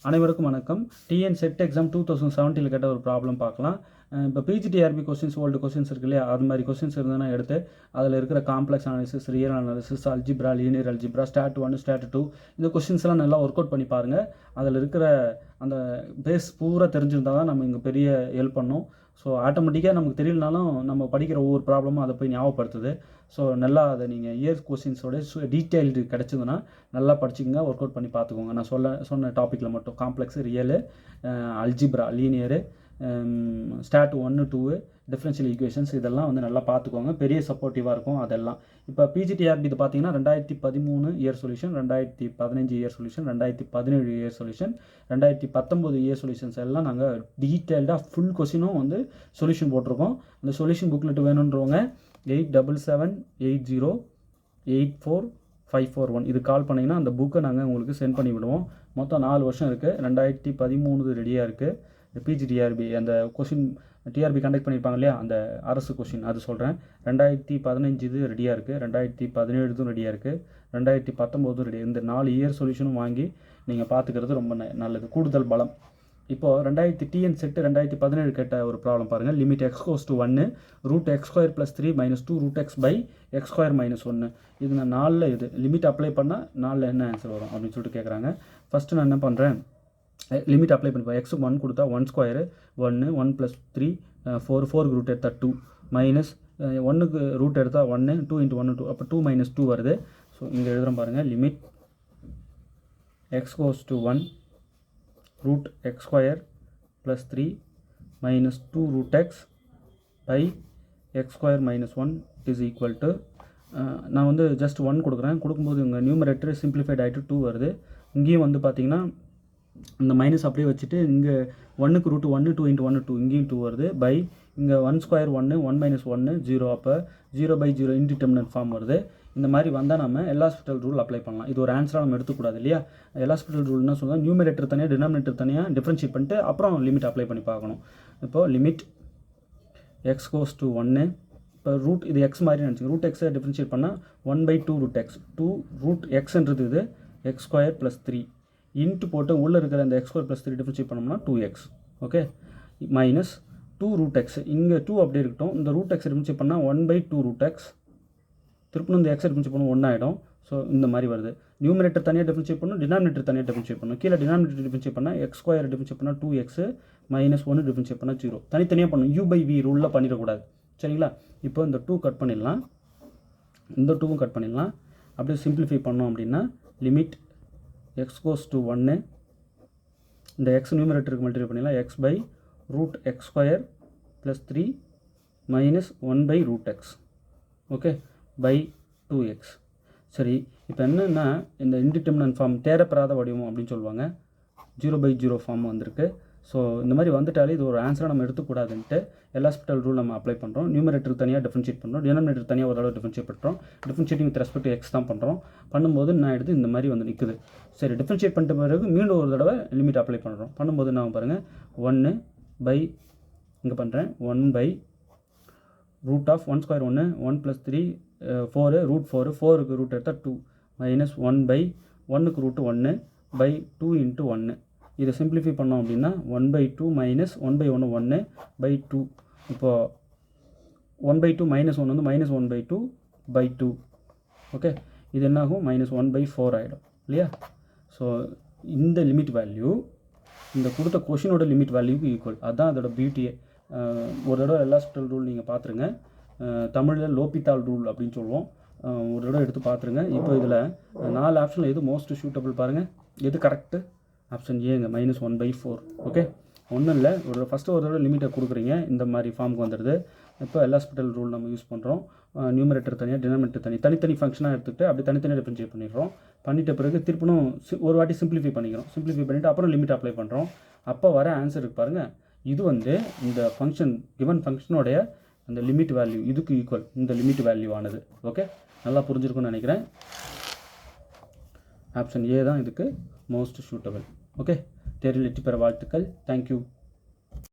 அனைவருக்கும் வணக்கம். TN set exam 2017 கேட்ட ஒரு ப்ராப்ளம் பார்க்கலாம். இப்போ பிஜிடிஆர்பி கொஸ்டின்ஸ் ஓல்டு கொஸ்டின்ஸ் இருக்கு இல்லையா, அது மாதிரி கொஸ்டின்ஸ் இருந்ததுன்னா எடுத்து அதில் இருக்கிற complex analysis, real analysis, algebra, linear algebra, start 1, start 2 இந்த கொஸ்டின்ஸ்லாம் நல்லா ஒர்க் அவுட் பண்ணி பாருங்கள். அதில் இருக்கிற அந்த பேஸ் பூரா தெரிஞ்சிருந்தால் தான் நம்ம இங்கே பெரிய ஹெல்ப் பண்ணும். ஸோ ஆட்டோமேட்டிக்காக நமக்கு தெரியலனாலும் நம்ம படிக்கிற ஒவ்வொரு ப்ராப்ளமும் அதை போய் ஞாபகப்படுத்துது. ஸோ நல்லா அதை நீங்கள் இயர் கொஸ்டின்ஸோட டீட்டெயில்டு கிடச்சிதுன்னா நல்லா படிச்சுக்கோங்க, ஒர்க் அவுட் பண்ணி பார்த்துக்கோங்க. நான் சொன்ன டாப்பிக்கில் மட்டும் complex, real, algebra, linear, stat 1, 2, differential equations இதெல்லாம் வந்து நல்லா பார்த்துக்கோங்க. பெரிய சப்போர்ட்டிவாக இருக்கும் அதெல்லாம். இப்போ பிஜிடிஆர்பி இது பார்த்தீங்கன்னா 2013 year solution, 2015 year solution, 2017 year solution, 2019 year solutions எல்லாம் நாங்கள் டீட்டெயில்டாக ஃபுல் கொஸ்டினும் வந்து சொல்யூஷன் போட்டிருக்கோம். அந்த சொல்யூஷன் புக்லெட் வேணுன்றவங்க 8780845541 இது கால் பண்ணிங்கன்னா அந்த புக்கை நாங்கள் உங்களுக்கு சென்ட் பண்ணி விடுவோம். மொத்தம் 4 வருஷம் இருக்குது. 2013 ரெடியாக இருக்குது. பிஜிடிஆர்பி அந்த கொஸ்டின் டிஆர்பி கண்டக்ட் பண்ணியிருப்பாங்க இல்லையா, அந்த அரசு கொஸ்டின் அது சொல்கிறேன். 2015 இது ரெடியாக இருக்குது, 2017 ரெடியாக இருக்குது, 2019 ரெடியாக. இந்த 4 இயர் சொல்யூஷனும் வாங்கி நீங்கள் பார்த்துக்கிறது ரொம்ப நல்லது, கூடுதல் பலம். இப்போது டிஎன் செட்டு 2017 கேட்ட ஒரு ப்ராப்ளம் பாருங்கள். Limit x goes to 1 √x² + 3 - 2 √x/x² - 1 இது நான் 4ல் இது லிமிட் அப்ளை பண்ணால் 4ல் என்ன ஆன்சர் வரும் அப்படின்னு சொல்லிட்டு கேட்குறாங்க. ஃபஸ்ட்டு நான் என்ன பண்ணுறேன், லிமிட் அப்ளை பண்ணிப்பேன். எக்ஸுக்கு 1 கொடுத்தா 1² 1 1 + 3 4 4க்கு ரூட் எடுத்தால் 2 மைனஸ் 1க்கு ரூட் எடுத்தால் 1 2 × 1 2 அப்போ 2 - 2 வருது. ஸோ இங்கே எழுதுகிறோம் பாருங்கள். Limit x goes to 1 √x² + 3 - 2 √x/x² - 1 is equal to நான் வந்து ஜஸ்ட் 1 கொடுக்குறேன். கொடுக்கும்போது இங்கே நியூமரேட்டர் சிம்பிளிஃபைட் ஆகிட்டு 2 வருது. இங்கேயும் வந்து பார்த்திங்கன்னா இந்த மைனஸ் அப்படியே வச்சுட்டு இங்கே 1க்கு ரூட் 1 2 × 1 2 இங்கேயும் 2 வருது. பை இங்கே 1² 1 1 - 1 0 அப்போ 0/0 இன்டிடெர்மினன்ட் ஃபார்ம் வருது. இந்த மாதிரி வந்தால் நம்ம எல்ஹாஸ்பிட்டல் ரூல் அப்ளை பண்ணலாம். இது ஒரு ஆன்சராக நம்ம எடுத்துக்கூடாது இல்லையா. எல்ஹாஸ்பிட்டல் ரூல் என்ன சொல்லுங்கள், நியூமரேட்டர் தனியாக டினாமினேட்டர் தனியாக டிஃப்ரென்ஷியேட் பண்ணிட்டு அப்புறம் லிமிட் அப்ளை பண்ணி பார்க்கணும். இப்போது லிமிட் x goes to 1 இப்போ ரூட் இது எக்ஸ் மாதிரி நினச்சிங்க. √x டிஃப்ரென்ஷியேட் பண்ணால் 1/2 √x 2 √xன்றது இது x² + 3 இன்ட்டு போட்டு உள்ளே இருக்கிற அந்த x² + 3 டிஃப்ரென்ஷியேட் பண்ணோம்னா 2x. ஓகே, மைனஸ் 2 √x இங்கே 2 அப்படியே இருக்கட்டும். இந்த √x டிஃப்ரென்ஷியேட் பண்ணால் 1/2 √x திருப்பணும். இந்த எக்ஸை டிஃப்ரென்ஷியேட் பண்ணணும் 1 ஆகிடும். ஸோ இந்த மாதிரி வருது. நியூமரேட்டர் தனியாக டிஃப்ரென்ஷியேட் பண்ணணும், டினாமினேட்டர் தனியாக டிஃப்ரென்ஷியேட் பண்ணணும். கீழே டினாமினேட்டர் டிஃப்ரென்ஷியேட் பண்ணால் x² டிஃப்ரென்ஷியேட் பண்ணால் 2x -1 டிஃப்ரென்ஷியேட் பண்ணால் 0 தனித்தனியாக பண்ணணும். u/v ரூலில் பண்ணிடக்கூடாது சரிங்களா. இப்போ இந்த 2 கட் பண்ணிடலாம், இந்த 2வும் கட் பண்ணிடலாம். அப்படியே சிம்பிளிஃபை பண்ணோம் அப்படின்னா லிமிட் x goes to 1 இந்த x நியூமரேட்டருக்கு மல்டிப்ளை பண்ணிடலாம். x/√x² + 3 - 1/√x okay bye 2x. சரி, இப்போ என்னென்னா இந்த இன்டிடெர்மினன்ட் ஃபார்ம் தேரப்பெறாத வடிவம் அப்படின்னு சொல்லுவாங்க. 0/0 ஃபார்ம் வந்திருக்கு. ஸோ இந்த மாதிரி வந்துட்டாலே இது ஒரு ஆன்சராக நம்ம எடுத்துக்கூடாதுன்ட்டு எல்ஹாஸ்பிட்டல் ரூல் நம்ம அப்ளை பண்ணுறோம். நியூமரேட்டர் தனியாக டிஃப்ரென்ஷியேட் பண்ணுறோம், டினாமினேட்டர் தனியாக ஒரு அளவு டிஃப்ரென்ஷியேட் பண்ணுறோம். Differentiating with respect to x தான் பண்ணுறோம். பண்ணும்போது நான் எடுத்து இந்த மாதிரி வந்து நிற்குது. சரி, டிஃப்ரென்ஷியேட் பண்ணிட்ட பிறகு மீண்டும் ஒரு தடவை லிமிட் அப்ளை பண்ணுறோம். பண்ணும்போது நான் பாருங்கள் 1 பை இங்கே பண்ணுறேன் 1/√1² 1 1 + 3 4 √4 4க்கு ரூட் எடுத்தால் 2 மைனஸ் 1/1க்கு ரூட் 1/2 × 1 இதை சிம்பிளிஃபை பண்ணோம் அப்படின்னா 1/2 - 1/1 1/2. இப்போது 1/2 - 1 வந்து -1/2/2 ஓகே. இது என்னாகும் -1/4 ஆகிடும் இல்லையா. ஸோ இந்த லிமிட் வேல்யூ இந்த கொடுத்த கொஷினோட லிமிட் வேல்யூக்கு ஈக்குவல். அதுதான் அதோட பியூட்டியே. ஒரு தடவை எல்ஹாஸ்பிட்டல் ரூல் நீங்கள் பார்த்துருங்க. தமிழில் லோபித்தால் ரூல் அப்படின்னு சொல்லுவோம். ஒரு தடவை எடுத்து பார்த்துருங்க. இப்போ இதில் 4 ஆப்ஷனில் எது மோஸ்ட் சூட்டபிள் பாருங்கள். எது கரெக்டு? ஆப்ஷன் ஏங்க -1/4. ஓகே, ஒன்றும் இல்லை, ஃபஸ்ட்டு ஒரு தடவை லிமிட்டை கொடுக்குறீங்க, இந்த மாதிரி ஃபார்முக்கு வந்துடுது. இப்போ எல்ஹாஸ்பிட்டல் ரூல் நம்ம யூஸ் பண்ணுறோம். நியூமரேட்டர் தனியாக டினாமினேட்டர் தனித்தனி ஃபங்க்ஷனாக எடுத்துகிட்டு அப்படி தனித்தனியாக டிஃப்ரென்ஷியேட் பண்ணிடுறோம். பண்ணிட்ட பிறகு திருப்பணும் ஒரு வாட்டி சிம்பிளிஃபை பண்ணிக்கிறோம். சிம்பிளிஃபை பண்ணிவிட்டு அப்புறம் லிமிட் அப்ளை பண்ணுறோம். அப்போ வர ஆன்சருக்கு பாருங்கள், இது வந்து இந்த ஃபங்க்ஷன் கிவன் ஃபங்க்ஷனோடைய அந்த லிமிட் வேல்யூ இதுக்கு ஈக்குவல், இந்த லிமிட் வேல்யூ ஆனது. ஓகே, நல்லா புரிஞ்சிருக்குன்னு நினைக்கிறேன். ஆப்ஷன் ஏ தான் இதுக்கு மோஸ்ட் சூட்டபிள். ஓகே, தேர்வில் வெற்றி பெற வாழ்த்துக்கள். தேங்க்யூ.